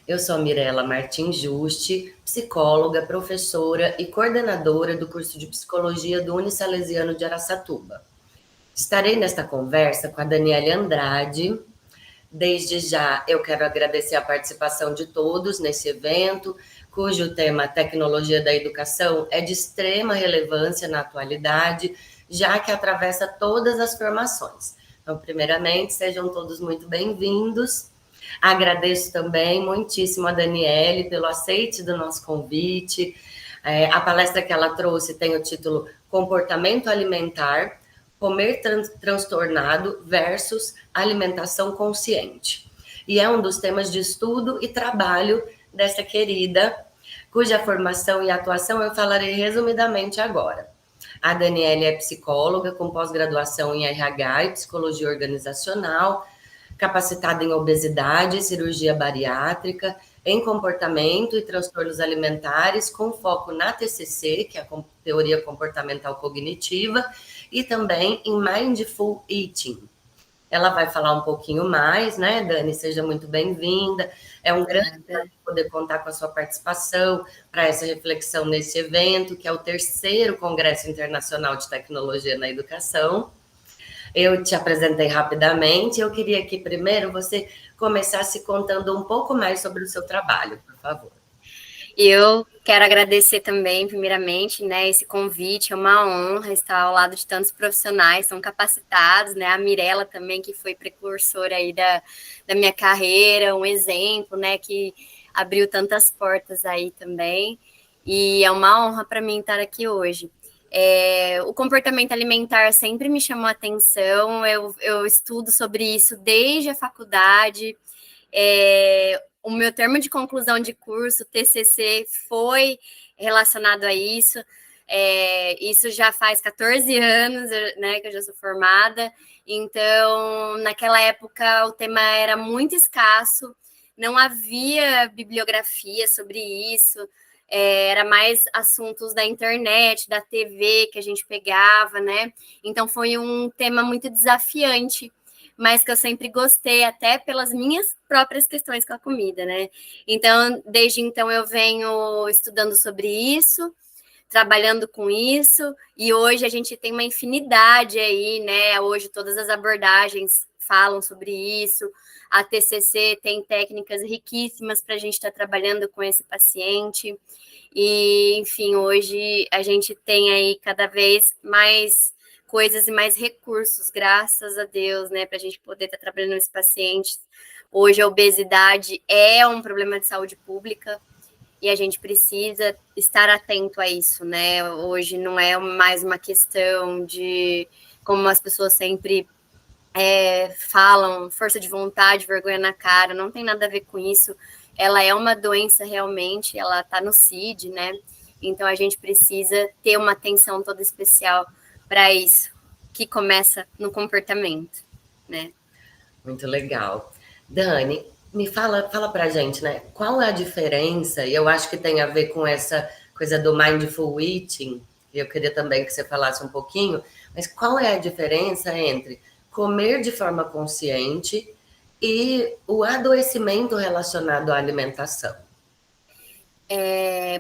Eu sou a Mirela Martins Juste, psicóloga, professora e coordenadora do curso de Psicologia do Unisalesiano de Araçatuba. Estarei nesta conversa com a Daniele Andrade. Desde já, eu quero agradecer a participação de todos nesse evento, cujo tema Tecnologia da Educação é de extrema relevância na atualidade, já que atravessa todas as formações. Então, primeiramente, sejam todos muito bem-vindos. Agradeço também muitíssimo a Daniele pelo aceite do nosso convite. A palestra que ela trouxe tem o título Comportamento Alimentar, Comer Transtornado versus Alimentação Consciente. E é um dos temas de estudo e trabalho dessa querida, cuja formação e atuação eu falarei resumidamente agora. A Daniele é psicóloga com pós-graduação em RH e psicologia organizacional, capacitada em obesidade, cirurgia bariátrica, em comportamento e transtornos alimentares, com foco na TCC, que é a teoria comportamental cognitiva, e também em Mindful Eating. Ela vai falar um pouquinho mais, né, Dani? Seja muito bem-vinda. É um grande prazer poder contar com a sua participação para essa reflexão nesse evento, que é o terceiro Congresso Internacional de Tecnologia na Educação. Eu te apresentei rapidamente. Eu queria que primeiro você começasse contando um pouco mais sobre o seu trabalho, por favor. Eu quero agradecer também, primeiramente, né, esse convite. É uma honra estar ao lado de tantos profissionais tão capacitados, né? A Mirela também, que foi precursora aí da minha carreira, um exemplo, né, que abriu tantas portas aí também. E é uma honra para mim estar aqui hoje. O comportamento alimentar sempre me chamou a atenção. Eu estudo sobre isso desde a faculdade. O meu termo de conclusão de curso, TCC, foi relacionado a isso. Isso já faz 14 anos, né, que eu já sou formada. Então, naquela época, o tema era muito escasso, não havia bibliografia sobre isso, era mais assuntos da internet, da TV que a gente pegava, né? Então, foi um tema muito desafiante, mas que eu sempre gostei, até pelas minhas próprias questões com a comida, né? Então, desde então, eu venho estudando sobre isso, trabalhando com isso, e hoje a gente tem uma infinidade aí, né? Hoje todas as abordagens falam sobre isso, a TCC tem técnicas riquíssimas para a gente estar trabalhando com esse paciente, e, enfim, hoje a gente tem aí cada vez mais coisas e mais recursos, graças a Deus, né, para a gente poder estar trabalhando com esses pacientes. Hoje a obesidade é um problema de saúde pública e a gente precisa estar atento a isso, né? Hoje não é mais uma questão de, como as pessoas sempre falam, força de vontade, vergonha na cara, não tem nada a ver com isso. Ela é uma doença realmente, ela está no CID, né? Então a gente precisa ter uma atenção toda especial para isso, que começa no comportamento, né? Muito legal. Dani, me fala pra gente, né? Qual é a diferença? E eu acho que tem a ver com essa coisa do mindful eating, e eu queria também que você falasse um pouquinho, mas qual é a diferença entre comer de forma consciente e o adoecimento relacionado à alimentação?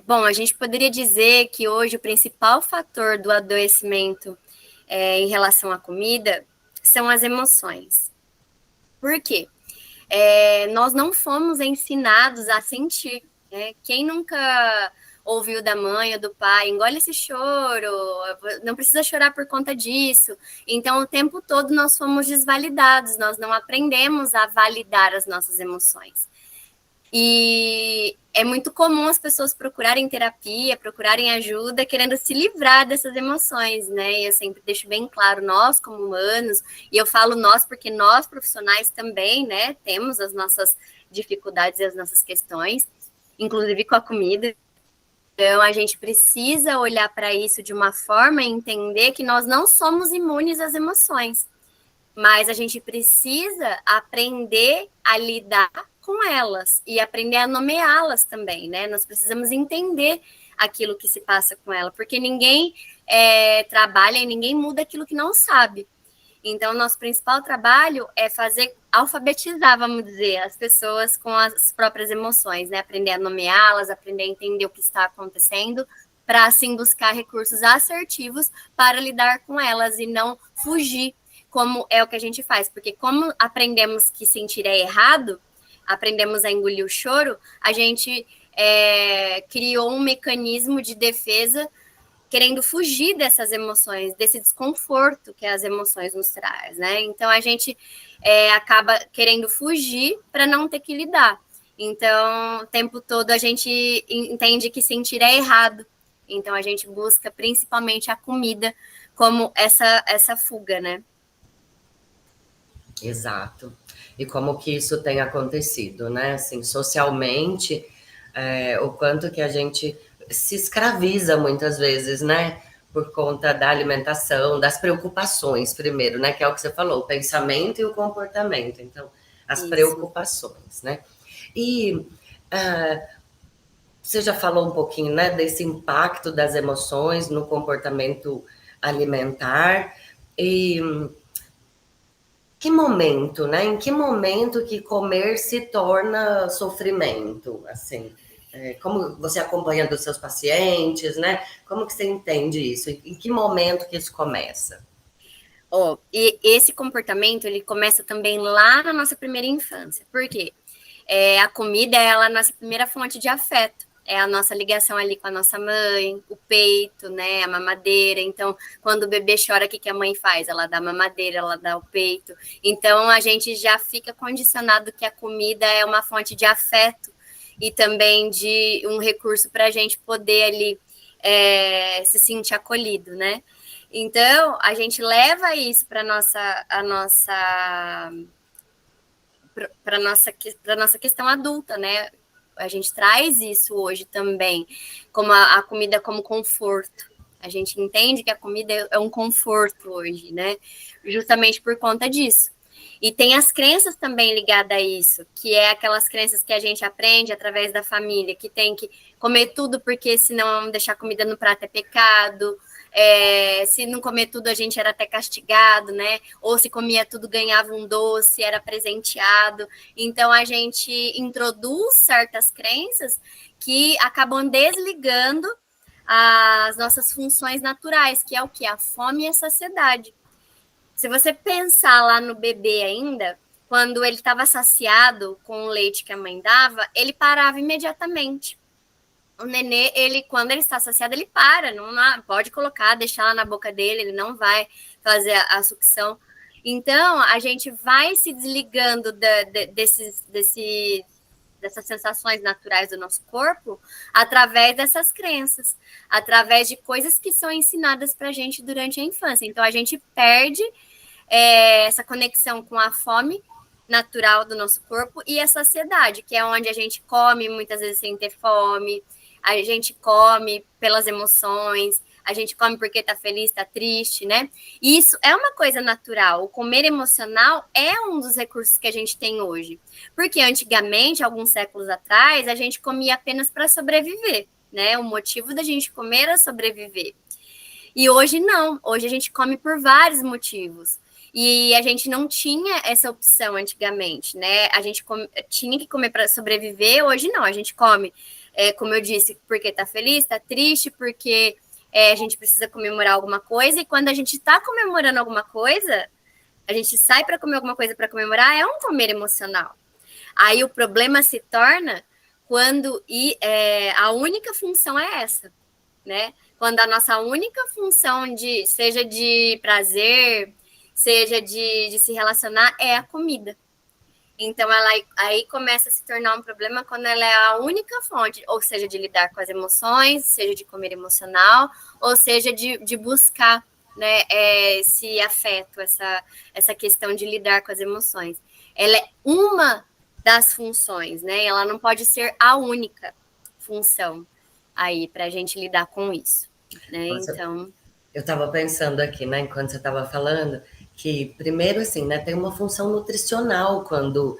Bom, a gente poderia dizer que hoje o principal fator do adoecimento em relação à comida são as emoções. Por quê? Nós não fomos ensinados a sentir, né? Quem nunca ouviu da mãe ou do pai, engole esse choro, não precisa chorar por conta disso. Então, o tempo todo nós fomos desvalidados, nós não aprendemos a validar as nossas emoções. E é muito comum as pessoas procurarem terapia, procurarem ajuda, querendo se livrar dessas emoções, né? E eu sempre deixo bem claro, nós como humanos, e eu falo nós porque nós profissionais também, né, temos as nossas dificuldades e as nossas questões, inclusive com a comida. Então, a gente precisa olhar para isso de uma forma e entender que nós não somos imunes às emoções, mas a gente precisa aprender a lidar com elas e aprender a nomeá-las também, né? Nós precisamos entender aquilo que se passa com ela, porque ninguém trabalha e ninguém muda aquilo que não sabe. Então, nosso principal trabalho é alfabetizar, vamos dizer, as pessoas com as próprias emoções, né? Aprender a nomeá-las, aprender a entender o que está acontecendo, para assim buscar recursos assertivos para lidar com elas e não fugir, como é o que a gente faz. Porque como aprendemos que sentir é errado, aprendemos a engolir o choro, a gente criou um mecanismo de defesa querendo fugir dessas emoções, desse desconforto que as emoções nos traz, né? Então a gente acaba querendo fugir para não ter que lidar. Então, o tempo todo a gente entende que sentir é errado. Então a gente busca principalmente a comida como essa fuga, né? Exato. E como que isso tem acontecido, né? Assim, socialmente, o quanto que a gente se escraviza muitas vezes, né? Por conta da alimentação, das preocupações, primeiro, né? Que é o que você falou, o pensamento e o comportamento. Então, as Isso. preocupações, né? E você já falou um pouquinho, né, desse impacto das emoções no comportamento alimentar. E que momento, né? Em que momento que comer se torna sofrimento, assim? Como você acompanha dos seus pacientes, né? Como que você entende isso? Em que momento que isso começa? E esse comportamento, ele começa também lá na nossa primeira infância. Por quê? A comida é a nossa primeira fonte de afeto. É a nossa ligação ali com a nossa mãe, o peito, né, a mamadeira. Então, quando o bebê chora, o que a mãe faz? Ela dá a mamadeira, ela dá o peito. Então, a gente já fica condicionado que a comida é uma fonte de afeto e também de um recurso para a gente poder ali se sentir acolhido, né? Então, a gente leva isso para nossa questão adulta, né? A gente traz isso hoje também, como a comida como conforto. A gente entende que a comida é um conforto hoje, né? Justamente por conta disso. E tem as crenças também ligadas a isso, que é aquelas crenças que a gente aprende através da família, que tem que comer tudo porque senão deixar comida no prato é pecado, se não comer tudo a gente era até castigado, né? Ou se comia tudo ganhava um doce, era presenteado. Então a gente introduz certas crenças que acabam desligando as nossas funções naturais, que é o que? A fome e a saciedade. Se você pensar lá no bebê ainda, quando ele estava saciado com o leite que a mãe dava, ele parava imediatamente. O nenê, quando ele está saciado, ele para, não pode colocar, deixar lá na boca dele, ele não vai fazer a sucção. Então, a gente vai se desligando dessas sensações naturais do nosso corpo através dessas crenças, através de coisas que são ensinadas para a gente durante a infância. Então, a gente perde essa conexão com a fome natural do nosso corpo e a saciedade, que é onde a gente come muitas vezes sem ter fome, a gente come pelas emoções, a gente come porque tá feliz, tá triste, né? E isso é uma coisa natural. O comer emocional é um dos recursos que a gente tem hoje. Porque antigamente, alguns séculos atrás, a gente comia apenas para sobreviver, né? O motivo da gente comer era sobreviver. E hoje não. Hoje a gente come por vários motivos. E a gente não tinha essa opção antigamente, né? A gente tinha que comer para sobreviver, hoje não. A gente come, como eu disse, porque tá feliz, tá triste, porque a gente precisa comemorar alguma coisa. E quando a gente tá comemorando alguma coisa, a gente sai para comer alguma coisa para comemorar, é um comer emocional. Aí o problema se torna quando a única função é essa, né? Quando a nossa única função seja de prazer, seja de se relacionar, é a comida. Então, ela aí começa a se tornar um problema quando ela é a única fonte, ou seja, de lidar com as emoções, seja de comer emocional, ou seja, de buscar, né, esse afeto, essa questão de lidar com as emoções. Ela é uma das funções, né? Ela não pode ser a única função aí para a gente lidar com isso, né? Nossa, Então, eu estava pensando aqui, né, enquanto você estava falando, que primeiro, assim, né, tem uma função nutricional quando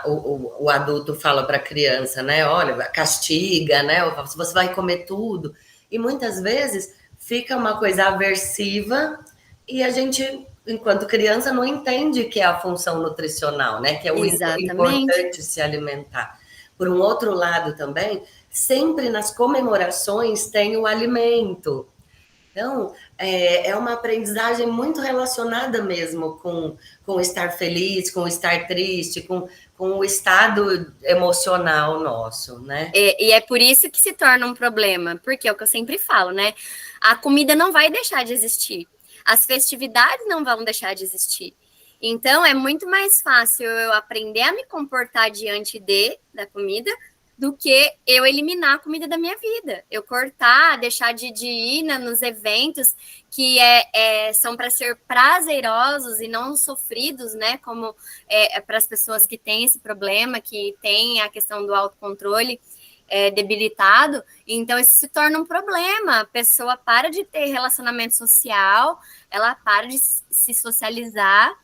o adulto fala para a criança, né, olha, castiga, né, ou fala, se você vai comer tudo. E muitas vezes fica uma coisa aversiva e a gente enquanto criança, não entende que é a função nutricional, né? Que é o Exatamente. importante se alimentar. Por um outro lado também, sempre nas comemorações tem o alimento. Então, é uma aprendizagem muito relacionada mesmo com estar feliz, com estar triste, com o estado emocional nosso, né? E é por isso que se torna um problema, porque é o que eu sempre falo, né? A comida não vai deixar de existir, as festividades não vão deixar de existir. Então, é muito mais fácil eu aprender a me comportar diante da comida do que eu eliminar a comida da minha vida. Eu cortar, deixar de ir nos eventos que são para ser prazerosos e não sofridos, né? Como para as pessoas que têm esse problema, que têm a questão do autocontrole debilitado, então isso se torna um problema. A pessoa para de ter relacionamento social, ela para de se socializar,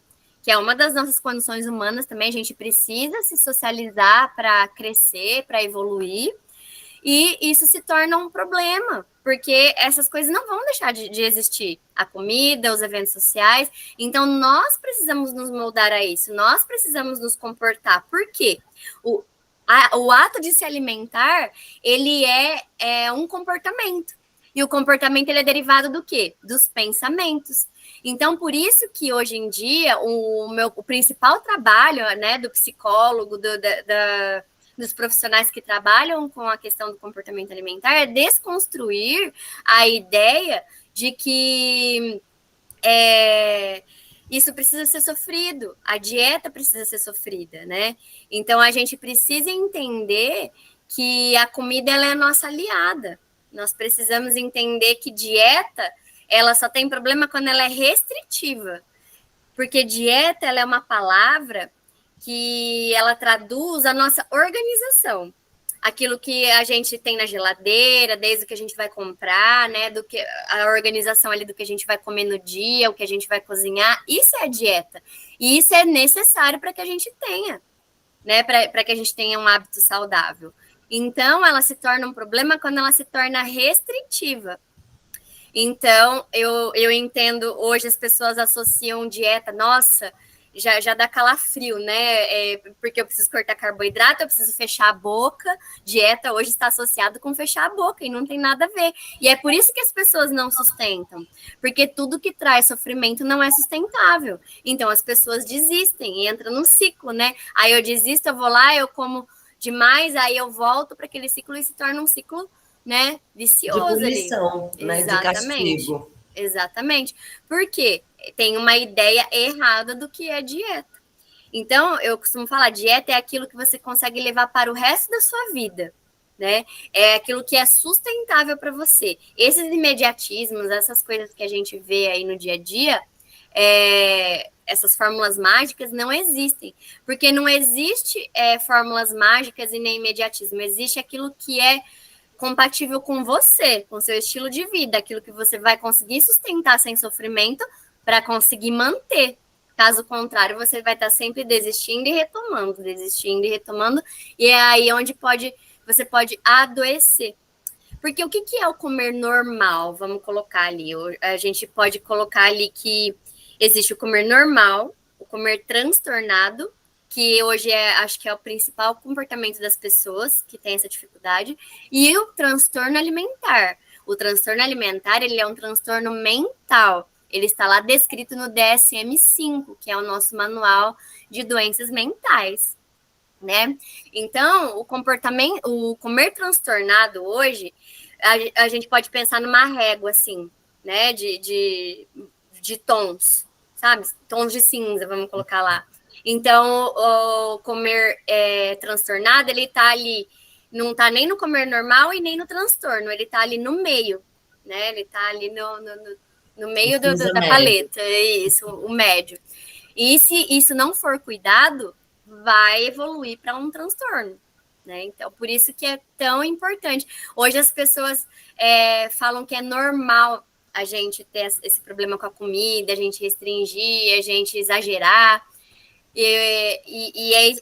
que é uma das nossas condições humanas também. A gente precisa se socializar para crescer, para evoluir, e isso se torna um problema, porque essas coisas não vão deixar de existir. A comida, os eventos sociais. Então, nós precisamos nos moldar a isso, nós precisamos nos comportar. Por quê? O ato de se alimentar, ele é um comportamento. E o comportamento ele é derivado do quê? Dos pensamentos. Então, por isso que hoje em dia o principal trabalho, né, do psicólogo, dos profissionais que trabalham com a questão do comportamento alimentar é desconstruir a ideia de que isso precisa ser sofrido, a dieta precisa ser sofrida, né? Então, a gente precisa entender que a comida ela é a nossa aliada. Nós precisamos entender que dieta, ela só tem problema quando ela é restritiva. Porque dieta, ela é uma palavra que ela traduz a nossa organização. Aquilo que a gente tem na geladeira, desde o que a gente vai comprar, né? Do que a organização ali do que a gente vai comer no dia, o que a gente vai cozinhar, isso é dieta. E isso é necessário para que a gente tenha, né? Para que a gente tenha um hábito saudável. Então, ela se torna um problema quando ela se torna restritiva. Então, eu entendo, hoje as pessoas associam dieta, nossa, já dá calafrio, né? Porque eu preciso cortar carboidrato, eu preciso fechar a boca. Dieta hoje está associado com fechar a boca e não tem nada a ver. E é por isso que as pessoas não sustentam, porque tudo que traz sofrimento não é sustentável. Então as pessoas desistem e entram num ciclo, né? Aí eu desisto, eu vou lá, eu como demais, aí eu volto para aquele ciclo e se torna um ciclo, né, De vicioso ali. punição, né? De Exatamente. castigo. Exatamente. Por quê? Tem uma ideia errada do que é dieta. Então, eu costumo falar, dieta é aquilo que você consegue levar para o resto da sua vida, né? É aquilo que é sustentável para você. Esses imediatismos, essas coisas que a gente vê aí no dia a dia, essas fórmulas mágicas não existem, porque não existe fórmulas mágicas e nem imediatismo. Existe aquilo que é compatível com você, com seu estilo de vida, aquilo que você vai conseguir sustentar sem sofrimento para conseguir manter. Caso contrário, você vai estar sempre desistindo e retomando, e é aí onde você pode adoecer. Porque o que é o comer normal? Vamos colocar ali. A gente pode colocar ali que existe o comer normal, o comer transtornado, que hoje acho que é o principal comportamento das pessoas que tem essa dificuldade, e o transtorno alimentar. O transtorno alimentar, ele é um transtorno mental. Ele está lá descrito no DSM-5, que é o nosso manual de doenças mentais, né? Então, o comer transtornado hoje, a gente pode pensar numa régua, assim, né? De tons, sabe? Tons de cinza, vamos colocar lá. Então, o comer transtornado, ele tá ali, não tá nem no comer normal e nem no transtorno, ele tá ali no meio, né? Ele tá ali no meio da paleta, isso, o médio. E se isso não for cuidado, vai evoluir para um transtorno, né? Então, por isso que é tão importante. Hoje as pessoas falam que é normal a gente ter esse problema com a comida, a gente restringir, a gente exagerar.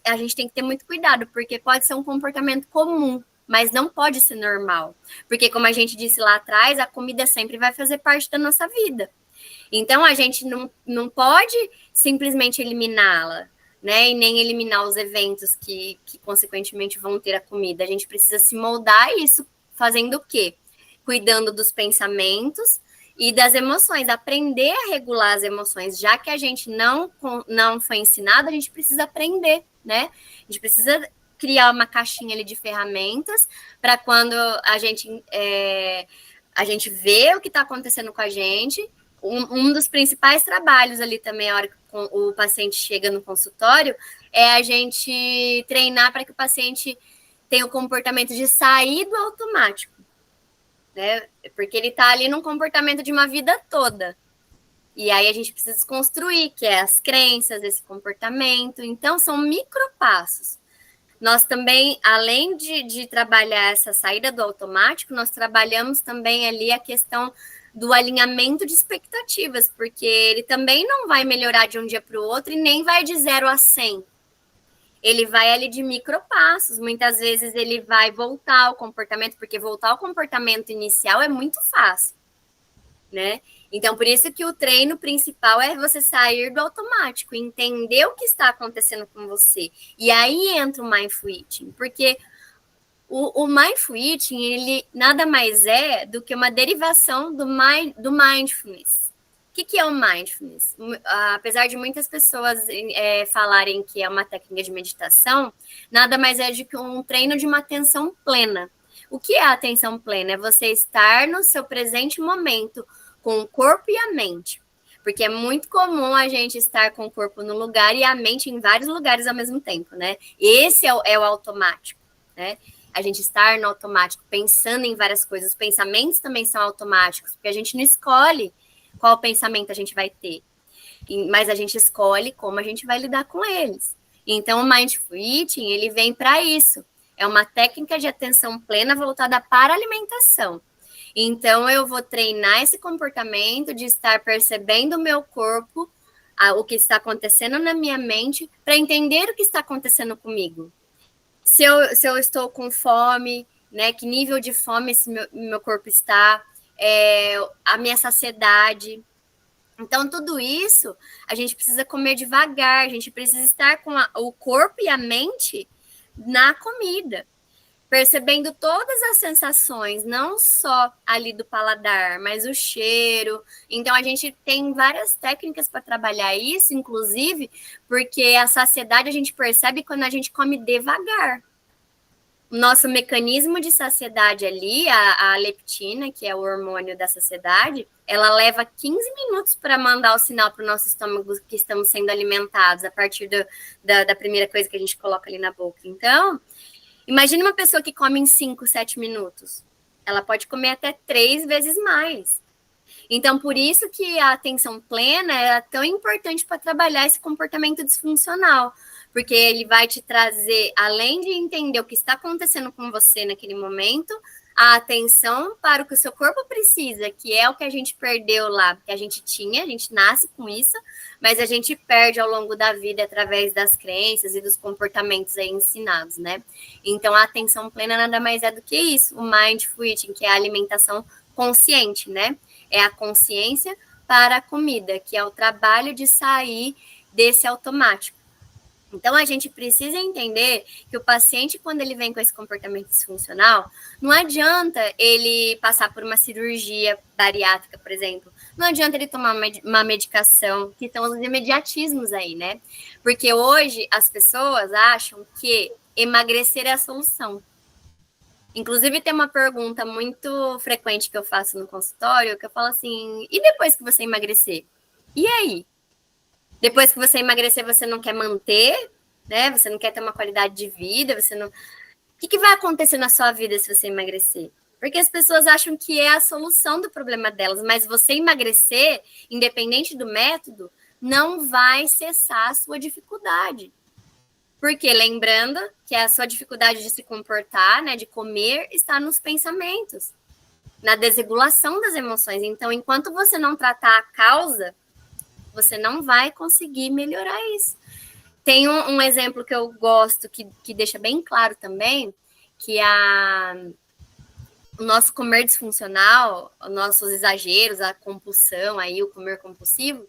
A gente tem que ter muito cuidado, porque pode ser um comportamento comum, mas não pode ser normal. Porque, como a gente disse lá atrás, a comida sempre vai fazer parte da nossa vida. Então, a gente não pode simplesmente eliminá-la, né? E nem eliminar os eventos que consequentemente vão ter a comida. A gente precisa se moldar isso fazendo o quê? Cuidando dos pensamentos e das emoções, aprender a regular as emoções, já que a gente não foi ensinado, a gente precisa aprender, né? A gente precisa criar uma caixinha ali de ferramentas para quando a gente vê o que está acontecendo com a gente. Um dos principais trabalhos ali também, a hora que o paciente chega no consultório, é a gente treinar para que o paciente tenha o comportamento de sair do automático, né? Porque ele está ali num comportamento de uma vida toda. E aí a gente precisa desconstruir, que é as crenças, esse comportamento. Então, são micropassos. Nós também, além de trabalhar essa saída do automático, nós trabalhamos também ali a questão do alinhamento de expectativas, porque ele também não vai melhorar de um dia para o outro e nem vai de 0 a 100. Ele vai ali de micropassos. Muitas vezes ele vai voltar ao comportamento, porque voltar ao comportamento inicial é muito fácil, né? Então, por isso que o treino principal é você sair do automático, entender o que está acontecendo com você. E aí entra o Mindful Eating, porque o Mindful Eating, ele nada mais é do que uma derivação do Mindfulness. O que é o Mindfulness? Apesar de muitas pessoas falarem que é uma técnica de meditação, nada mais é do que um treino de uma atenção plena. O que é a atenção plena? É você estar no seu presente momento, com o corpo e a mente. Porque é muito comum a gente estar com o corpo no lugar e a mente em vários lugares ao mesmo tempo, né? Esse é o automático, né? A gente estar no automático, pensando em várias coisas. Os pensamentos também são automáticos, porque a gente não escolhe qual pensamento a gente vai ter, mas a gente escolhe como a gente vai lidar com eles. Então, o Mindful Eating, ele vem para isso. É uma técnica de atenção plena voltada para a alimentação. Então, eu vou treinar esse comportamento de estar percebendo o meu corpo, o que está acontecendo na minha mente, para entender o que está acontecendo comigo. Se eu estou com fome, né? Que nível de fome esse meu corpo está, a minha saciedade. Então, tudo isso, a gente precisa comer devagar, a gente precisa estar com o corpo e a mente na comida, percebendo todas as sensações, não só ali do paladar, mas o cheiro. Então, a gente tem várias técnicas para trabalhar isso, inclusive, porque a saciedade a gente percebe quando a gente come devagar. O nosso mecanismo de saciedade ali, a leptina, que é o hormônio da saciedade, ela leva 15 minutos para mandar o sinal para o nosso estômago que estamos sendo alimentados a partir da primeira coisa que a gente coloca ali na boca. Então, imagine uma pessoa que come em 5, 7 minutos. Ela pode comer até 3 vezes mais. Então, por isso que a atenção plena é tão importante para trabalhar esse comportamento disfuncional, porque ele vai te trazer, além de entender o que está acontecendo com você naquele momento, a atenção para o que o seu corpo precisa, que é o que a gente perdeu lá, que a gente tinha, a gente nasce com isso, mas a gente perde ao longo da vida através das crenças e dos comportamentos aí ensinados, né? Então, a atenção plena nada mais é do que isso, o Mindful Eating, que é a alimentação consciente, né? É a consciência para a comida, que é o trabalho de sair desse automático. Então, a gente precisa entender que o paciente, quando ele vem com esse comportamento disfuncional, não adianta ele passar por uma cirurgia bariátrica, por exemplo. Não adianta ele tomar uma medicação, que são os imediatismos aí, né? Porque hoje as pessoas acham que emagrecer é a solução. Inclusive, tem uma pergunta muito frequente que eu faço no consultório, que eu falo assim, e depois que você emagrecer? E aí? Depois que você emagrecer, você não quer manter, né? Você não quer ter uma qualidade de vida, você não... O que vai acontecer na sua vida se você emagrecer? Porque as pessoas acham que é a solução do problema delas, mas você emagrecer, independente do método, não vai cessar a sua dificuldade. Porque lembrando que a sua dificuldade de se comportar, né, de comer, está nos pensamentos, na desregulação das emoções. Então, enquanto você não tratar a causa, você não vai conseguir melhorar isso. Tem um exemplo que eu gosto, que deixa bem claro também, que o nosso comer disfuncional, os nossos exageros, a compulsão, aí, o comer compulsivo,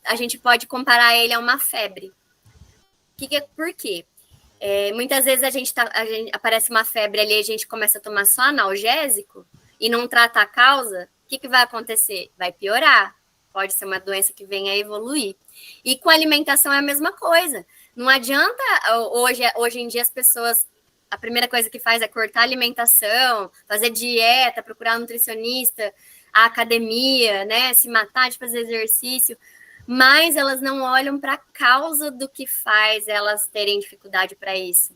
a gente pode comparar ele a uma febre. Por quê? Muitas vezes aparece uma febre ali, a gente começa a tomar só analgésico e não trata a causa, o que vai acontecer? Vai piorar. Pode ser uma doença que venha a evoluir. E com a alimentação é a mesma coisa. Não adianta, hoje em dia, as pessoas, a primeira coisa que faz é cortar a alimentação, fazer dieta, procurar um nutricionista, a academia, né, se matar de fazer exercício, mas elas não olham para a causa do que faz elas terem dificuldade para isso,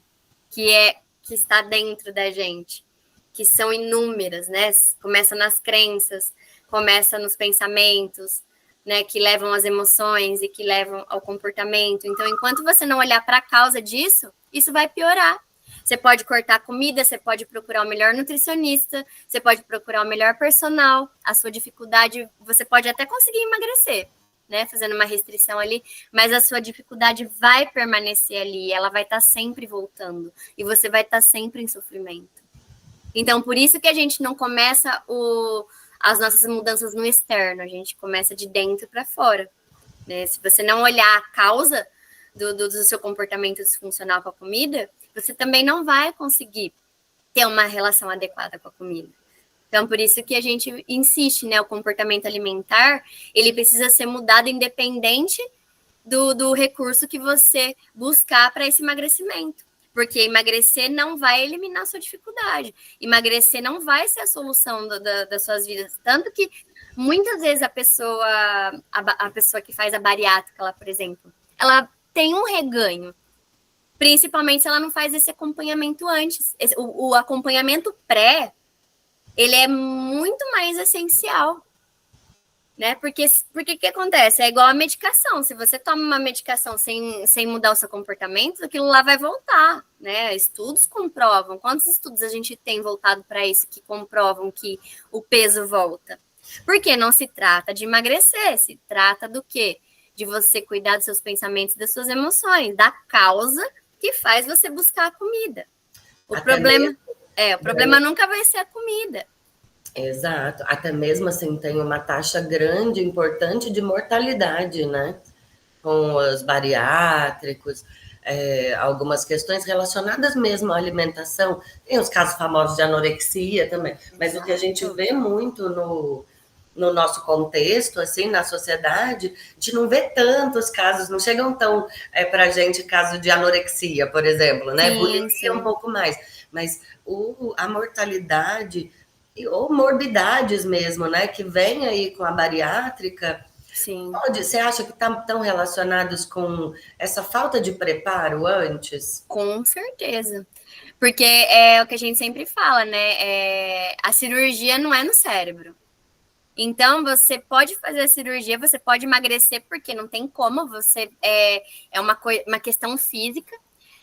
que está dentro da gente, que são inúmeras, né? Começa nas crenças, começa nos pensamentos, né, que levam às emoções e que levam ao comportamento. Então, enquanto você não olhar para a causa disso, isso vai piorar. Você pode cortar a comida, você pode procurar o melhor nutricionista, você pode procurar o melhor personal, a sua dificuldade, você pode até conseguir emagrecer, né, fazendo uma restrição ali, mas a sua dificuldade vai permanecer ali, ela vai estar sempre voltando, e você vai estar sempre em sofrimento. Então, por isso que a gente não começa as nossas mudanças no externo, a gente começa de dentro para fora, né? Se você não olhar a causa do seu comportamento disfuncional com a comida, você também não vai conseguir ter uma relação adequada com a comida. Então, por isso que a gente insiste, né? O comportamento alimentar, ele precisa ser mudado independente do recurso que você buscar para esse emagrecimento. Porque emagrecer não vai eliminar a sua dificuldade. Emagrecer não vai ser a solução das suas vidas. Tanto que, muitas vezes, a pessoa que faz a bariátrica, lá, por exemplo, ela tem um reganho. Principalmente se ela não faz esse acompanhamento antes. O acompanhamento pré, ele é muito mais essencial, né? Porque o que acontece? É igual a medicação. Se você toma uma medicação sem mudar o seu comportamento, aquilo lá vai voltar, né? Estudos comprovam. Quantos estudos a gente tem voltado para isso que comprovam que o peso volta? Porque não se trata de emagrecer, se trata do quê? De você cuidar dos seus pensamentos e das suas emoções, da causa que faz você buscar a comida. O problema nunca vai ser a comida. Exato. Até mesmo assim tem uma taxa grande, importante de mortalidade, né? Com os bariátricos, algumas questões relacionadas mesmo à alimentação. Tem os casos famosos de anorexia também, mas o que a gente vê muito no nosso contexto, assim, na sociedade, a gente não vê tantos casos, não chegam tão para a gente caso de anorexia, por exemplo, né? Bulimia um pouco mais, mas a mortalidade ou morbidades mesmo, né, que vem aí com a bariátrica, sim. Você acha que estão relacionados com essa falta de preparo antes? Com certeza. Porque é o que a gente sempre fala, né? A cirurgia não é no cérebro. Então, você pode fazer a cirurgia, você pode emagrecer, porque não tem como, é uma questão física.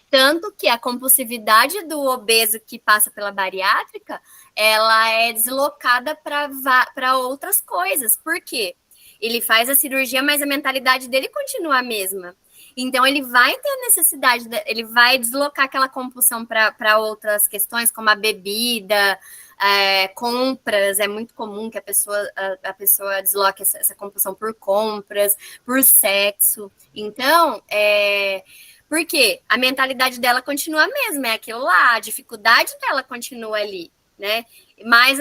Tanto que a compulsividade do obeso que passa pela bariátrica, ela é deslocada para outras coisas. Por quê? Ele faz a cirurgia, mas a mentalidade dele continua a mesma. Então, ele vai ter a necessidade, ele vai deslocar aquela compulsão para outras questões, como a bebida, compras. É muito comum que a pessoa desloque essa compulsão por compras, por sexo. Então, porque a mentalidade dela continua a mesma, é aquilo lá, a dificuldade dela continua ali, né? Mas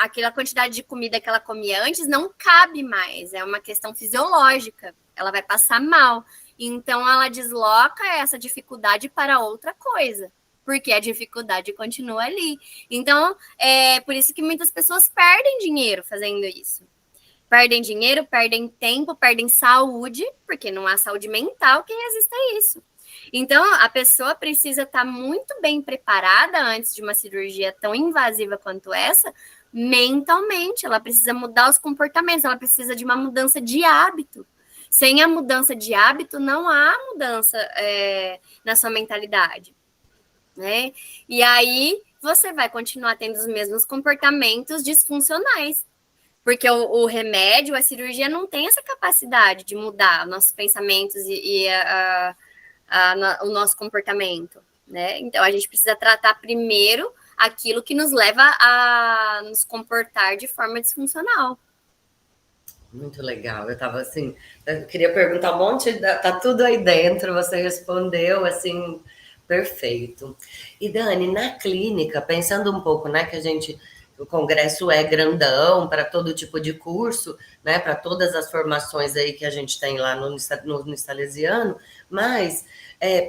aquela quantidade de comida que ela comia antes não cabe mais, é uma questão fisiológica, ela vai passar mal. Então, ela desloca essa dificuldade para outra coisa, porque a dificuldade continua ali. Então, é por isso que muitas pessoas perdem dinheiro fazendo isso. Perdem dinheiro, perdem tempo, perdem saúde, porque não há saúde mental que resista a isso. Então, a pessoa precisa estar muito bem preparada antes de uma cirurgia tão invasiva quanto essa, mentalmente. Ela precisa mudar os comportamentos, ela precisa de uma mudança de hábito. Sem a mudança de hábito, não há mudança na sua mentalidade, né? E aí, você vai continuar tendo os mesmos comportamentos disfuncionais. Porque o remédio, a cirurgia, não tem essa capacidade de mudar nossos pensamentos e o nosso comportamento, né? Então, a gente precisa tratar primeiro aquilo que nos leva a nos comportar de forma disfuncional. Muito legal. Eu tava assim, eu queria perguntar um monte, tá tudo aí dentro, você respondeu assim, perfeito. E Dani, na clínica, pensando um pouco, né, que o congresso é grandão para todo tipo de curso, né, para todas as formações aí que a gente tem lá no Salesiano, mas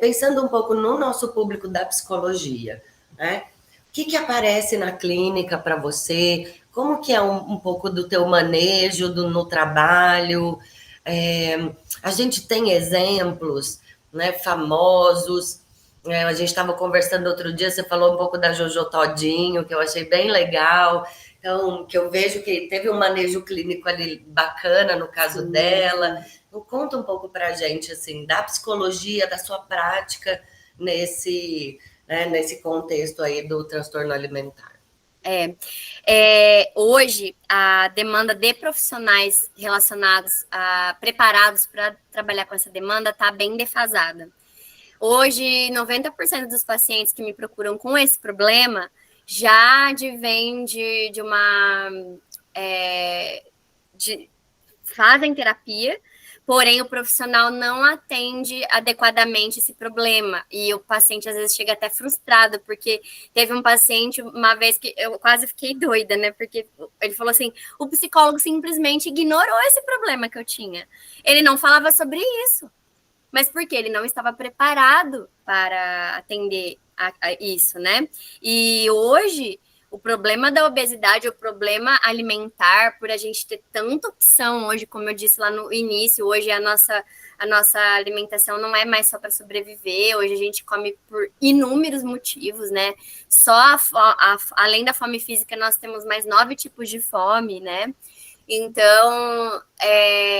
pensando um pouco no nosso público da psicologia, né? O que que aparece na clínica para você? Como que é um pouco do teu manejo no trabalho? É, a gente tem exemplos, né, famosos. A gente estava conversando outro dia, você falou um pouco da Jojo Todinho, que eu achei bem legal. Então, que eu vejo que teve um manejo clínico ali bacana no caso Sim. dela. Então, conta um pouco para a gente, assim, da psicologia, da sua prática nesse contexto aí do transtorno alimentar. Hoje, a demanda de profissionais relacionados preparados para trabalhar com essa demanda está bem defasada. Hoje, 90% dos pacientes que me procuram com esse problema já advém de uma... fazem terapia, porém o profissional não atende adequadamente esse problema. E o paciente às vezes chega até frustrado, porque teve um paciente uma vez que eu quase fiquei doida, né? Porque ele falou assim: o psicólogo simplesmente ignorou esse problema que eu tinha. Ele não falava sobre isso. Mas porque ele não estava preparado para atender a isso, né? E hoje, o problema da obesidade, o problema alimentar, por a gente ter tanta opção hoje, como eu disse lá no início, hoje a nossa alimentação não é mais só para sobreviver, hoje a gente come por inúmeros motivos, né? Além da fome física, nós temos mais 9 tipos de fome, né? Então,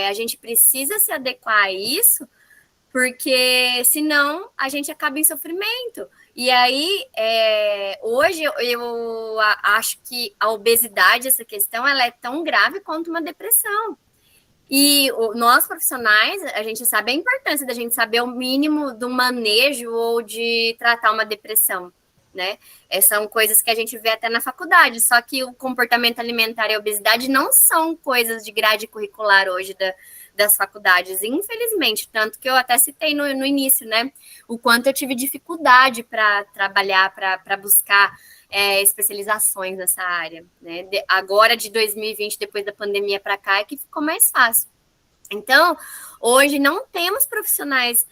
a gente precisa se adequar a isso, porque senão a gente acaba em sofrimento. E aí, hoje eu acho que a obesidade, essa questão, ela é tão grave quanto uma depressão. E nós profissionais, a gente sabe a importância da gente saber o mínimo do manejo ou de tratar uma depressão, né? São coisas que a gente vê até na faculdade, só que o comportamento alimentar e a obesidade não são coisas de grade curricular hoje das faculdades, infelizmente, tanto que eu até citei no início, né, o quanto eu tive dificuldade para trabalhar, para buscar especializações nessa área, né, agora de 2020, depois da pandemia para cá, é que ficou mais fácil. Então, hoje não temos profissionais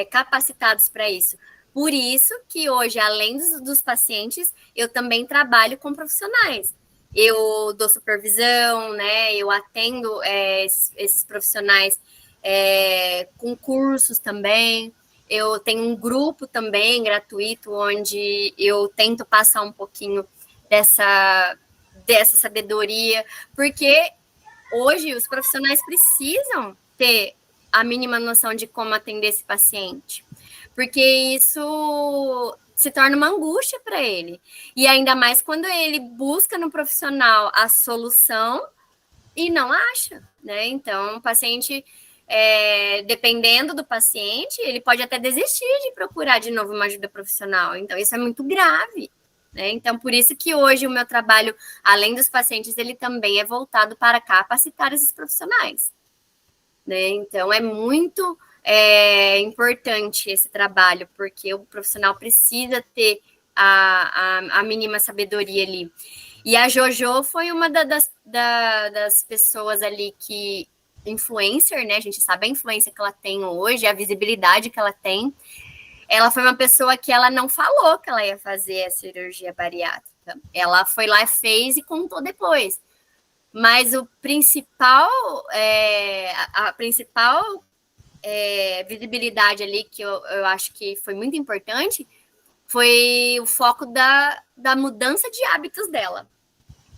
capacitados para isso. Por isso que hoje, além dos pacientes, eu também trabalho com profissionais. Eu dou supervisão, né? Eu atendo esses profissionais com cursos também. Eu tenho um grupo também gratuito, onde eu tento passar um pouquinho dessa sabedoria, porque hoje os profissionais precisam ter a mínima noção de como atender esse paciente, porque isso se torna uma angústia para ele. E ainda mais quando ele busca no profissional a solução e não acha, né? Então, o paciente, dependendo do paciente, ele pode até desistir de procurar de novo uma ajuda profissional. Então, isso é muito grave, né? Então, por isso que hoje o meu trabalho, além dos pacientes, ele também é voltado para capacitar esses profissionais, né? Então, é muito importante esse trabalho, porque o profissional precisa ter a mínima sabedoria ali. E a Jojo foi uma das pessoas ali que... influencer, né? A gente sabe a influência que ela tem hoje, a visibilidade que ela tem. Ela foi uma pessoa que ela não falou que ela ia fazer a cirurgia bariátrica. Ela foi lá, fez e contou depois. Mas o principal, a principal visibilidade ali, que eu acho que foi muito importante, foi o foco da mudança de hábitos dela.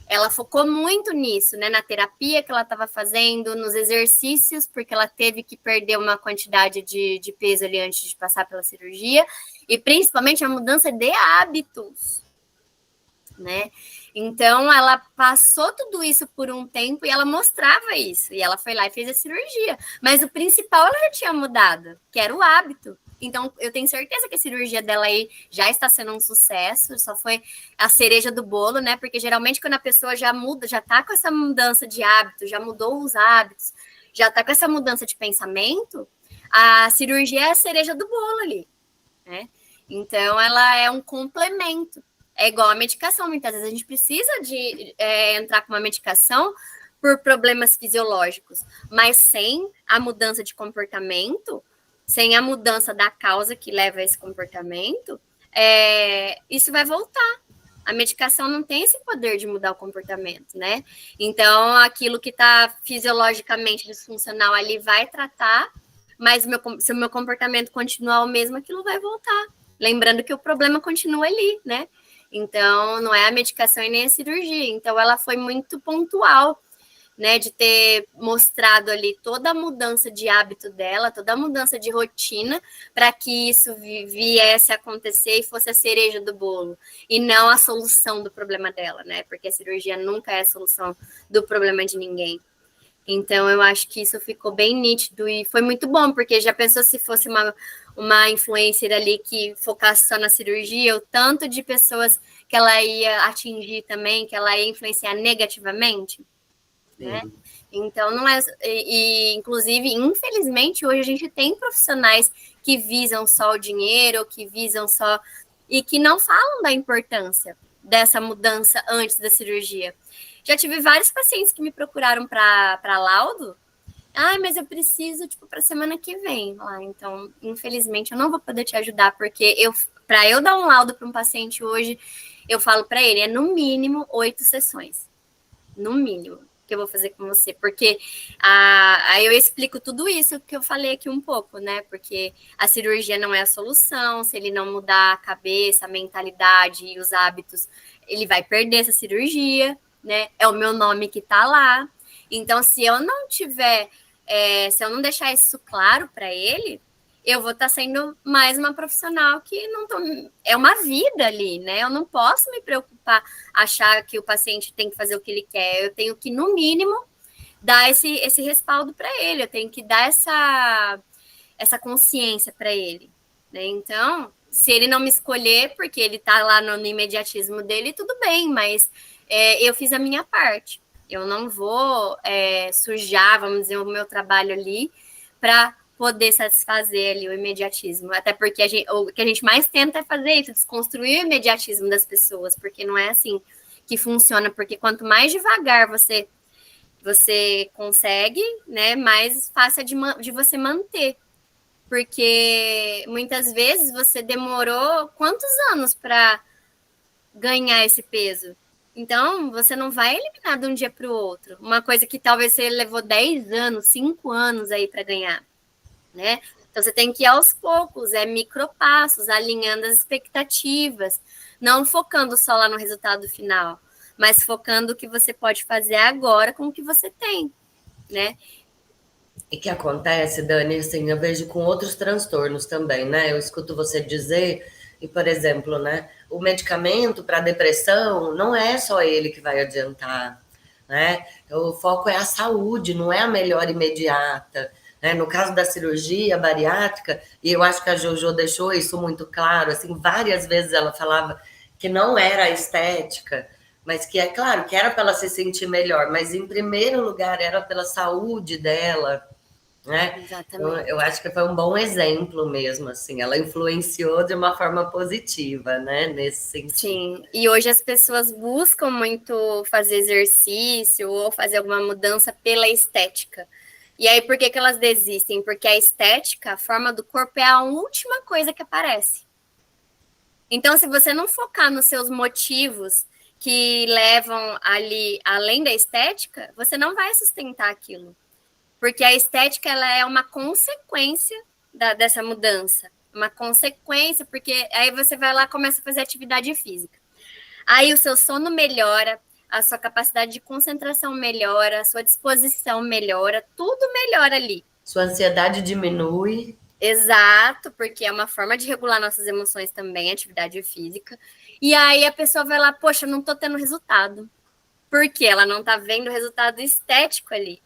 Ela focou muito nisso, né? Na terapia que ela estava fazendo, nos exercícios, porque ela teve que perder uma quantidade de peso ali antes de passar pela cirurgia, e principalmente a mudança de hábitos, né? Então, ela passou tudo isso por um tempo e ela mostrava isso. E ela foi lá e fez a cirurgia. Mas o principal ela já tinha mudado, que era o hábito. Então, eu tenho certeza que a cirurgia dela aí já está sendo um sucesso, só foi a cereja do bolo, né? Porque geralmente quando a pessoa já muda, já tá com essa mudança de hábito, já mudou os hábitos, já tá com essa mudança de pensamento, a cirurgia é a cereja do bolo ali, né? Então, ela é um complemento. É igual a medicação, muitas vezes a gente precisa de entrar com uma medicação por problemas fisiológicos, mas sem a mudança de comportamento, sem a mudança da causa que leva a esse comportamento, isso vai voltar. A medicação não tem esse poder de mudar o comportamento, né? Então, aquilo que está fisiologicamente disfuncional ali vai tratar, mas se o meu comportamento continuar o mesmo, aquilo vai voltar. Lembrando que o problema continua ali, né? Então, não é a medicação e nem a cirurgia. Então, ela foi muito pontual, né, de ter mostrado ali toda a mudança de hábito dela, toda a mudança de rotina, para que isso viesse a acontecer e fosse a cereja do bolo, e não a solução do problema dela, né? Porque a cirurgia nunca é a solução do problema de ninguém. Então, eu acho que isso ficou bem nítido e foi muito bom, porque já pensou se fosse uma influencer ali que focasse só na cirurgia, o tanto de pessoas que ela ia atingir também, que ela ia influenciar negativamente? Né? Então, não é. Inclusive, infelizmente, hoje a gente tem profissionais que visam só o dinheiro, que visam só. E que não falam da importância dessa mudança antes da cirurgia. Já tive vários pacientes que me procuraram para laudo. Mas eu preciso, tipo, para semana que vem. Então, infelizmente, eu não vou poder te ajudar, porque para eu dar um laudo para um paciente hoje, eu falo para ele, é no mínimo 8 sessões. No mínimo que eu vou fazer com você, porque aí eu explico tudo isso que eu falei aqui um pouco, né? Porque a cirurgia não é a solução, se ele não mudar a cabeça, a mentalidade e os hábitos, ele vai perder essa cirurgia, né? É o meu nome que tá lá. Então, se eu não tiver, se eu não deixar isso claro para ele, eu vou estar sendo mais uma profissional que não tô, é uma vida ali, né? Eu não posso me preocupar, achar que o paciente tem que fazer o que ele quer. Eu tenho que, no mínimo, dar esse respaldo para ele. Eu tenho que dar essa consciência para ele, né? Então, se ele não me escolher porque ele está lá no imediatismo dele, tudo bem, mas eu fiz a minha parte. Eu não vou sujar, vamos dizer, o meu trabalho ali para poder satisfazer ali o imediatismo. Até porque o que a gente mais tenta é fazer isso, desconstruir o imediatismo das pessoas, porque não é assim que funciona, porque quanto mais devagar você consegue, né, mais fácil é de você manter. Porque muitas vezes você demorou quantos anos para ganhar esse peso? Então, você não vai eliminar de um dia para o outro. Uma coisa que talvez você levou 10 anos, 5 anos aí para ganhar, né? Então, você tem que ir aos poucos, micropassos, alinhando as expectativas, não focando só lá no resultado final, mas focando o que você pode fazer agora com o que você tem, né? E que acontece, Dani, assim, eu vejo com outros transtornos também, né? Eu escuto você dizer, e por exemplo, né, o medicamento para depressão não é só ele que vai adiantar, né? O foco é a saúde, não é a melhora imediata. Né? No caso da cirurgia bariátrica, e eu acho que a Jojo deixou isso muito claro, assim, várias vezes ela falava que não era a estética, mas que é claro que era para ela se sentir melhor, mas em primeiro lugar era pela saúde dela, né? Exatamente. Eu acho que foi um bom exemplo mesmo, assim, ela influenciou de uma forma positiva, né, nesse sentido. Sim, e hoje as pessoas buscam muito fazer exercício ou fazer alguma mudança pela estética. E aí, por que elas desistem? Porque a estética, a forma do corpo, é a última coisa que aparece. Então, se você não focar nos seus motivos que levam ali, além da estética, você não vai sustentar aquilo. Porque a estética, ela é uma consequência dessa mudança. Uma consequência, porque aí você vai lá e começa a fazer atividade física. Aí o seu sono melhora, a sua capacidade de concentração melhora, a sua disposição melhora, tudo melhora ali. Sua ansiedade diminui. Exato, porque é uma forma de regular nossas emoções também, atividade física. E aí a pessoa vai lá, poxa, não tô tendo resultado. Porque ela não tá vendo o resultado estético ali.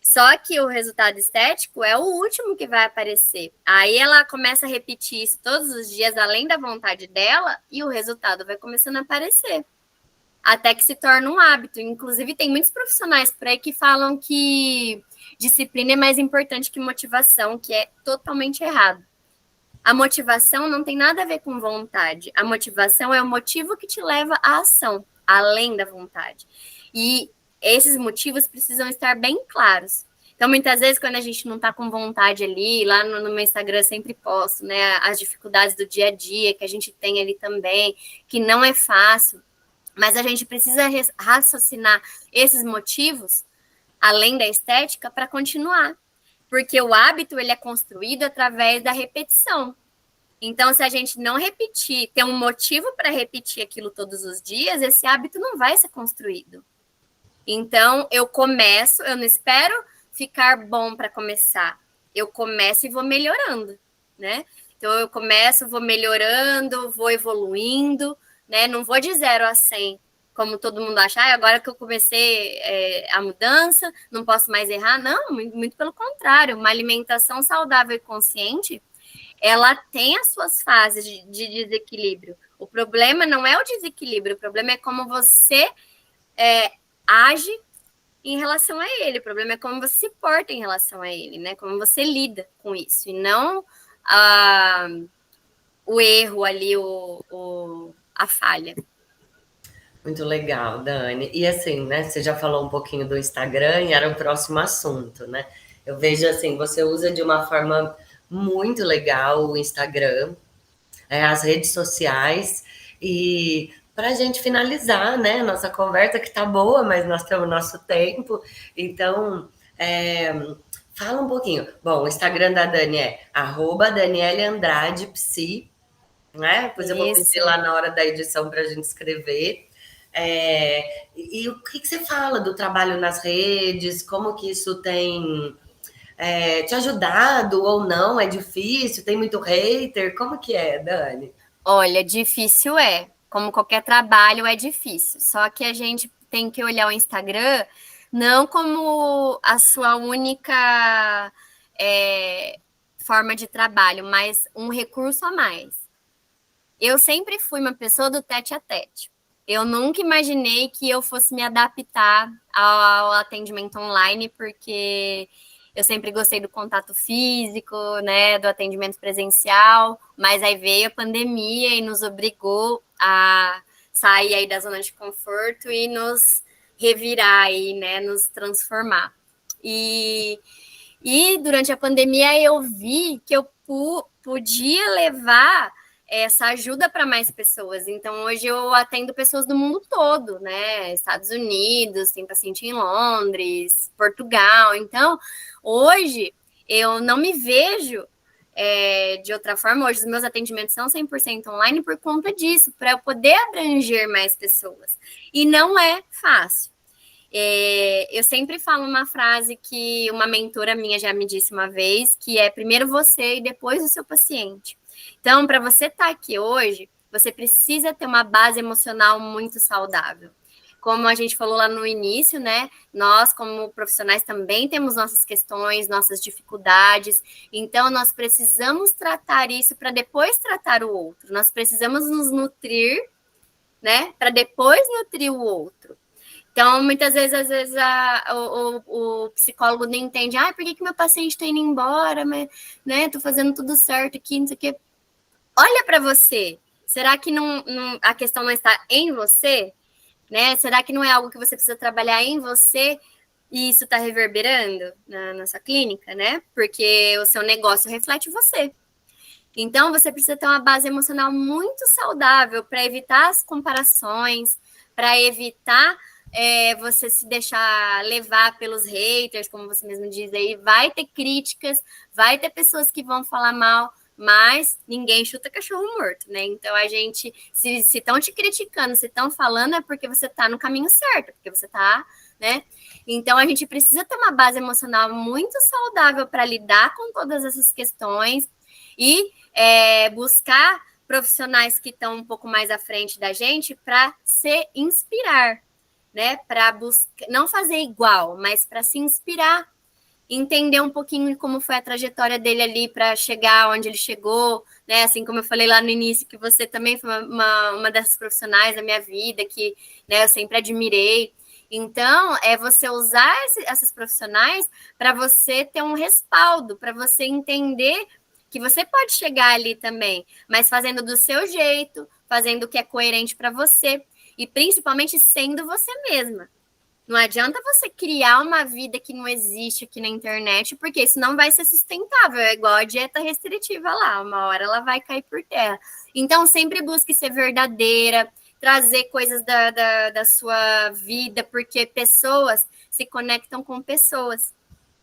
Só que o resultado estético é o último que vai aparecer. Aí ela começa a repetir isso todos os dias, além da vontade dela, e o resultado vai começando a aparecer. Até que se torna um hábito. Inclusive, tem muitos profissionais por aí que falam que disciplina é mais importante que motivação, que é totalmente errado. A motivação não tem nada a ver com vontade. A motivação é o motivo que te leva à ação, além da vontade. E esses motivos precisam estar bem claros. Então, muitas vezes, quando a gente não está com vontade ali, lá no meu Instagram eu sempre posto, né, as dificuldades do dia a dia que a gente tem ali também, que não é fácil, mas a gente precisa raciocinar esses motivos, além da estética, para continuar. Porque o hábito, ele é construído através da repetição. Então, se a gente não repetir, ter um motivo para repetir aquilo todos os dias, esse hábito não vai ser construído. Então, eu começo, eu não espero ficar bom para começar. Eu começo e vou melhorando, né? Então, eu começo, vou melhorando, vou evoluindo, né? Não vou de 0 a 100, como todo mundo acha. Agora que eu comecei a mudança, não posso mais errar. Não, muito pelo contrário. Uma alimentação saudável e consciente, ela tem as suas fases de desequilíbrio. O problema não é o desequilíbrio, o problema é como você age em relação a ele. O problema é como você se porta em relação a ele, né? Como você lida com isso, e não o erro ali, a falha. Muito legal, Dani. E assim, né? Você já falou um pouquinho do Instagram e era o próximo assunto, né? Eu vejo assim, você usa de uma forma muito legal o Instagram, as redes sociais, e para a gente finalizar, né? Nossa conversa que tá boa, mas nós temos nosso tempo, então fala um pouquinho. Bom, o Instagram da Dani é @DanieleAndradePsi, né? Depois eu vou pedir lá na hora da edição para a gente escrever. E o que você fala do trabalho nas redes? Como que isso tem te ajudado ou não? É difícil? Tem muito hater? Como que é, Dani? Olha, difícil é. Como qualquer trabalho, é difícil. Só que a gente tem que olhar o Instagram não como a sua única forma de trabalho, mas um recurso a mais. Eu sempre fui uma pessoa do tete a tete. Eu nunca imaginei que eu fosse me adaptar ao atendimento online, porque eu sempre gostei do contato físico, né, do atendimento presencial, mas aí veio a pandemia e nos obrigou a sair aí da zona de conforto e nos revirar aí, né, nos transformar. E durante a pandemia eu vi que eu podia levar essa ajuda para mais pessoas. Então, hoje eu atendo pessoas do mundo todo, né? Estados Unidos, tem paciente em Londres, Portugal. Então, hoje eu não me vejo de outra forma. Hoje os meus atendimentos são 100% online por conta disso, para eu poder abranger mais pessoas. E não é fácil. Eu sempre falo uma frase que uma mentora minha já me disse uma vez, que é primeiro você e depois o seu paciente. Então, para você estar aqui hoje, você precisa ter uma base emocional muito saudável. Como a gente falou lá no início, né? Nós, como profissionais, também temos nossas questões, nossas dificuldades. Então, nós precisamos tratar isso para depois tratar o outro. Nós precisamos nos nutrir, né? Para depois nutrir o outro. Então, muitas vezes, às vezes, o psicólogo não entende, por que meu paciente está indo embora, mas, né, tô fazendo tudo certo aqui, não sei o quê. Olha para você. Será que a questão não está em você? Né? Será que não é algo que você precisa trabalhar em você e isso está reverberando na sua clínica, né? Porque o seu negócio reflete você. Então, você precisa ter uma base emocional muito saudável para evitar as comparações, para evitar você se deixar levar pelos haters, como você mesmo diz aí. Vai ter críticas, vai ter pessoas que vão falar mal, mas ninguém chuta cachorro morto, né? Então, a gente, se estão te criticando, se estão falando, é porque você está no caminho certo, porque você está, né? Então, a gente precisa ter uma base emocional muito saudável para lidar com todas essas questões e buscar profissionais que estão um pouco mais à frente da gente para se inspirar, né? Para buscar, não fazer igual, mas para se inspirar. entender um pouquinho de como foi a trajetória dele ali para chegar onde ele chegou, né? Assim como eu falei lá no início, que você também foi uma dessas profissionais da minha vida que, né, eu sempre admirei. Então, é você usar essas profissionais para você ter um respaldo, para você entender que você pode chegar ali também, mas fazendo do seu jeito, fazendo o que é coerente para você e principalmente sendo você mesma. Não adianta você criar uma vida que não existe aqui na internet, porque isso não vai ser sustentável. É igual a dieta restritiva lá, uma hora ela vai cair por terra. Então, sempre busque ser verdadeira, trazer coisas da sua vida, porque pessoas se conectam com pessoas.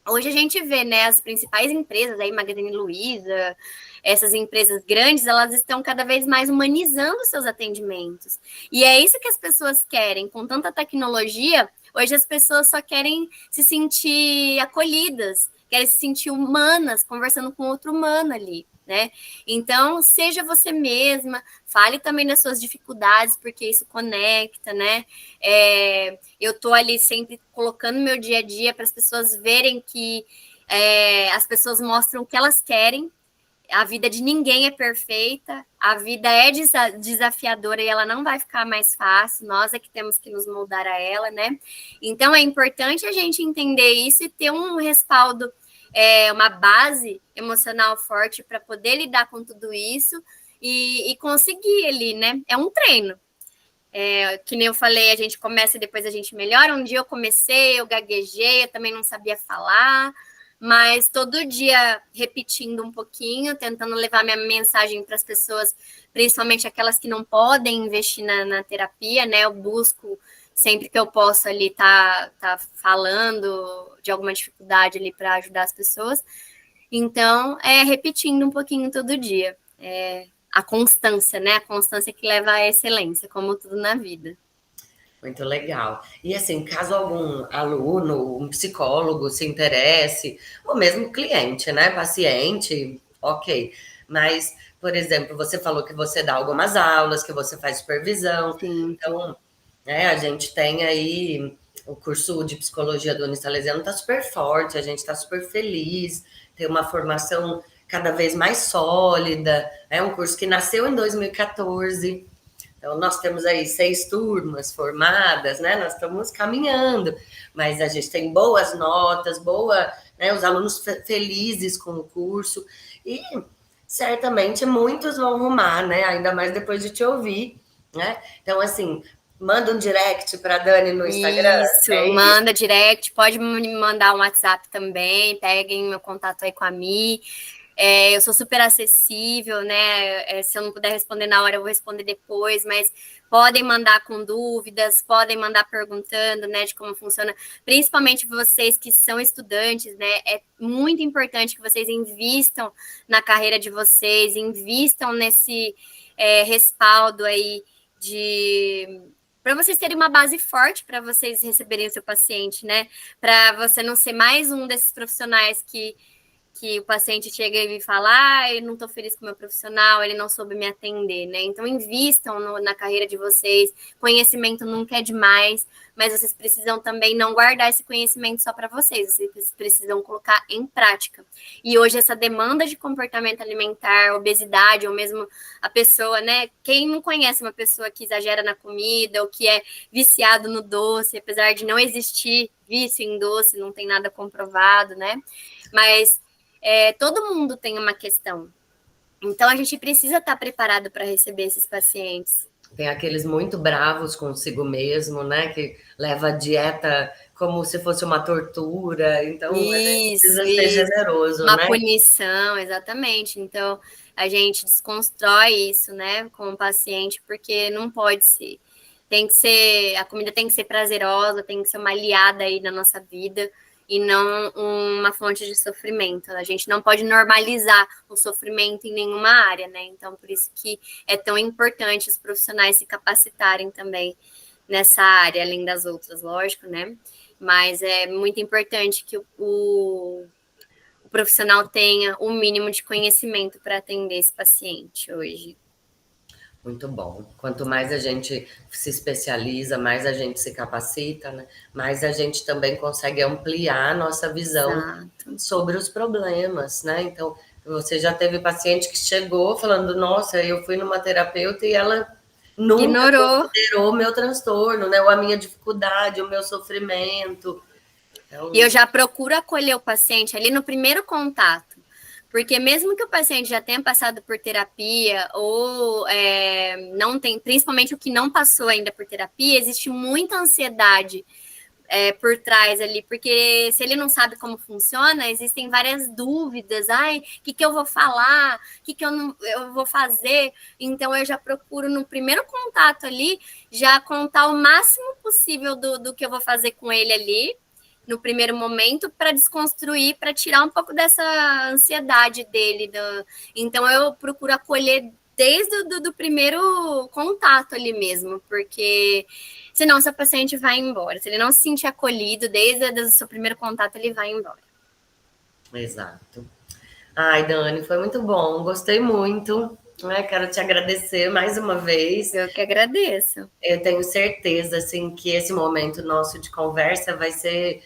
Hoje a gente vê, né, as principais empresas, aí Magazine Luiza, essas empresas grandes, elas estão cada vez mais humanizando seus atendimentos. E é isso que as pessoas querem. Com tanta tecnologia, hoje as pessoas só querem se sentir acolhidas, querem se sentir humanas, conversando com outro humano ali, né? Então, seja você mesma, fale também das suas dificuldades, porque isso conecta, né? Eu estou ali sempre colocando meu dia a dia para as pessoas verem que as pessoas mostram o que elas querem. A vida de ninguém é perfeita, a vida é desafiadora e ela não vai ficar mais fácil, nós é que temos que nos moldar a ela, né? Então é importante a gente entender isso e ter um respaldo, uma base emocional forte para poder lidar com tudo isso e conseguir ali, né? É um treino. Que nem eu falei, a gente começa e depois a gente melhora. Um dia eu comecei, eu gaguejei, eu também não sabia falar, mas todo dia repetindo um pouquinho, tentando levar minha mensagem para as pessoas, principalmente aquelas que não podem investir na terapia, né? Eu busco sempre que eu posso ali tá falando de alguma dificuldade ali para ajudar as pessoas. Então, repetindo um pouquinho todo dia. A constância, né? A constância que leva à excelência, como tudo na vida. Muito legal. E assim, caso algum aluno, um psicólogo se interesse, ou mesmo cliente, né, paciente, ok. Mas, por exemplo, você falou que você dá algumas aulas, que você faz supervisão. Sim, Então, né, a gente tem aí o curso de psicologia do Unisalesiano está super forte, a gente está super feliz, tem uma formação cada vez mais sólida. É um curso que nasceu em 2014. Então, nós temos aí 6 turmas formadas, né? Nós estamos caminhando, mas a gente tem boas notas, né? Os alunos felizes com o curso e certamente muitos vão arrumar, né? Ainda mais depois de te ouvir, né? Então, assim, manda um direct para a Dani no Instagram. isso, É isso. manda direct, pode me mandar um WhatsApp também, peguem meu contato aí com a Mi. Eu sou super acessível, né? Se eu não puder responder na hora, eu vou responder depois, mas podem mandar com dúvidas, podem mandar perguntando, né, de como funciona, principalmente vocês que são estudantes, né? É muito importante que vocês invistam na carreira de vocês, invistam nesse respaldo aí de para vocês terem uma base forte para vocês receberem o seu paciente, né? Para você não ser mais um desses profissionais que o paciente chega e me fala, eu não estou feliz com o meu profissional, ele não soube me atender, né? Então, invistam na carreira de vocês. Conhecimento nunca é demais, mas vocês precisam também não guardar esse conhecimento só para vocês, vocês precisam colocar em prática. E hoje, essa demanda de comportamento alimentar, obesidade, ou mesmo a pessoa, né? Quem não conhece uma pessoa que exagera na comida, ou que é viciado no doce, apesar de não existir vício em doce, não tem nada comprovado, né? Mas todo mundo tem uma questão. Então, a gente precisa estar preparado para receber esses pacientes. Tem aqueles muito bravos consigo mesmo, né? Que leva a dieta como se fosse uma tortura. Então, a gente precisa ser Isso. generoso, Uma né? punição, exatamente. Então, a gente desconstrói isso, né, com o paciente, porque não pode ser. Tem que ser, a comida tem que ser prazerosa, tem que ser uma aliada aí na nossa vida e não uma fonte de sofrimento. A gente não pode normalizar o sofrimento em nenhuma área, né? Então, por isso que é tão importante os profissionais se capacitarem também nessa área, além das outras, lógico, né? Mas é muito importante que o profissional tenha o mínimo de conhecimento para atender esse paciente hoje. Muito bom. Quanto mais a gente se especializa, mais a gente se capacita, né? Mais a gente também consegue ampliar a nossa visão Exato. sobre os problemas, né? Então, você já teve paciente que chegou falando, nossa, eu fui numa terapeuta e ela nunca Ignorou. considerou o meu transtorno, né? Ou a minha dificuldade, o meu sofrimento. E eu Então, já procuro acolher o paciente ali no primeiro contato. Porque mesmo que o paciente já tenha passado por terapia ou não tem, principalmente o que não passou ainda por terapia, existe muita ansiedade por trás ali, porque se ele não sabe como funciona, existem várias dúvidas. Ai, o que eu vou falar? O que eu vou fazer? Então, eu já procuro, no primeiro contato ali, já contar o máximo possível do que eu vou fazer com ele ali, no primeiro momento, para desconstruir, para tirar um pouco dessa ansiedade dele. Então, eu procuro acolher desde o primeiro contato ali mesmo, porque senão seu paciente vai embora. Se ele não se sentir acolhido desde o seu primeiro contato, ele vai embora. exato. Ai, Dani, foi muito bom, gostei muito. Né? Quero te agradecer mais uma vez. Eu que agradeço. Eu tenho certeza, assim, que esse momento nosso de conversa vai ser,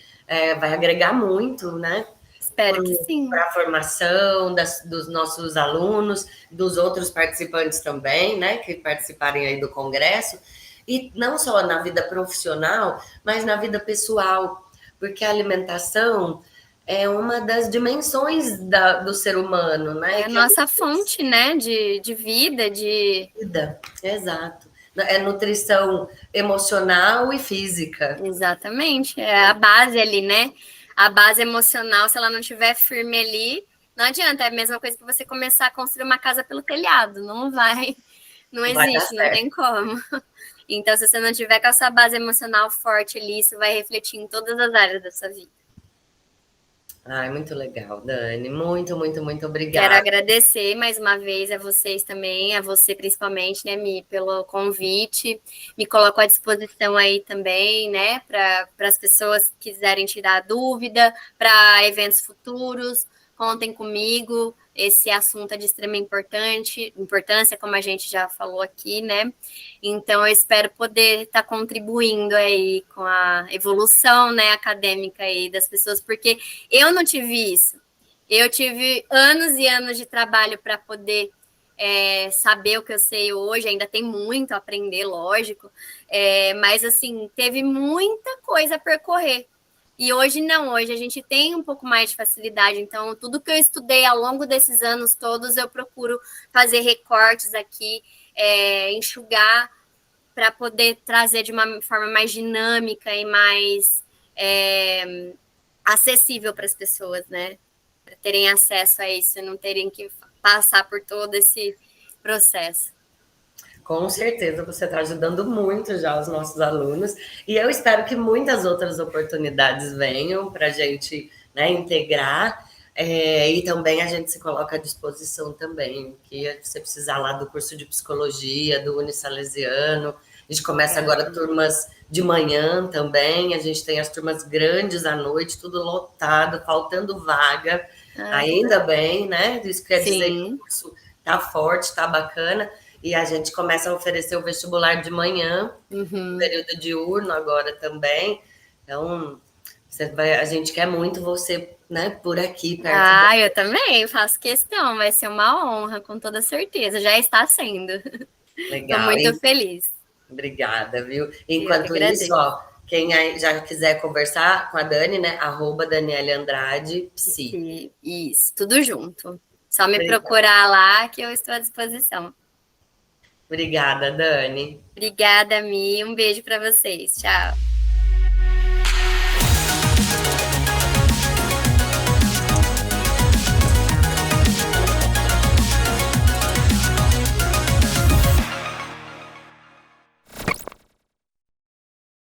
vai agregar muito, né? Espero que sim. Para a formação dos nossos alunos, dos outros participantes também, né? Que participarem aí do congresso. E não só na vida profissional, mas na vida pessoal. Porque a alimentação é uma das dimensões do ser humano, né? É a Que é nossa fonte, né, de vida, de... vida, exato. É nutrição emocional e física. Exatamente. É a base ali, né? A base emocional, se ela não estiver firme ali, não adianta. É a mesma coisa que você começar a construir uma casa pelo telhado. Não vai, não Vai dar existe, não certo. tem como. Então, se você não tiver com a sua base emocional forte ali, isso vai refletir em todas as áreas da sua vida. Ai, muito legal, Dani. Muito, muito, muito Quero obrigada. agradecer mais uma vez a vocês também, a você principalmente, né, Mi, pelo convite. Me coloco à disposição aí também, né, para as pessoas que quiserem tirar dúvida, para eventos futuros. Contem comigo. Esse assunto é de extrema importância, como a gente já falou aqui, né? Então, eu espero poder estar contribuindo aí com a evolução, né, acadêmica aí das pessoas, porque eu não tive isso. Eu tive anos e anos de trabalho para poder saber o que eu sei hoje, ainda tem muito a aprender, lógico, mas assim, teve muita coisa a percorrer. E hoje não, hoje a gente tem um pouco mais de facilidade, então tudo que eu estudei ao longo desses anos todos, eu procuro fazer recortes aqui, enxugar para poder trazer de uma forma mais dinâmica e mais acessível para as pessoas, né? Para terem acesso a isso, não terem que passar por todo esse processo. Com certeza você está ajudando muito já os nossos alunos. E eu espero que muitas outras oportunidades venham para a gente, né, integrar. E também a gente se coloca à disposição também, que você precisar lá do curso de psicologia, do Unisalesiano. A gente começa agora turmas de manhã também, a gente tem as turmas grandes à noite, tudo lotado, faltando vaga. Ainda bem, né? Isso quer dizer que o Sim. curso está forte, está bacana. E a gente começa a oferecer o vestibular de manhã, período diurno agora também. Então, a gente quer muito você, né, por aqui, perto da... Eu também faço questão, vai ser uma honra, com toda certeza, já está sendo. Estou Legal. muito feliz. Obrigada, viu? Eu que Enquanto isso, agradeço. ó, quem aí já quiser conversar com a Dani, né, arroba Daniele Andrade, psi. Isso, tudo junto. Só me Obrigada, procurar lá que eu estou à disposição. Obrigada, Dani. Obrigada, Mi. Um beijo para vocês. Tchau.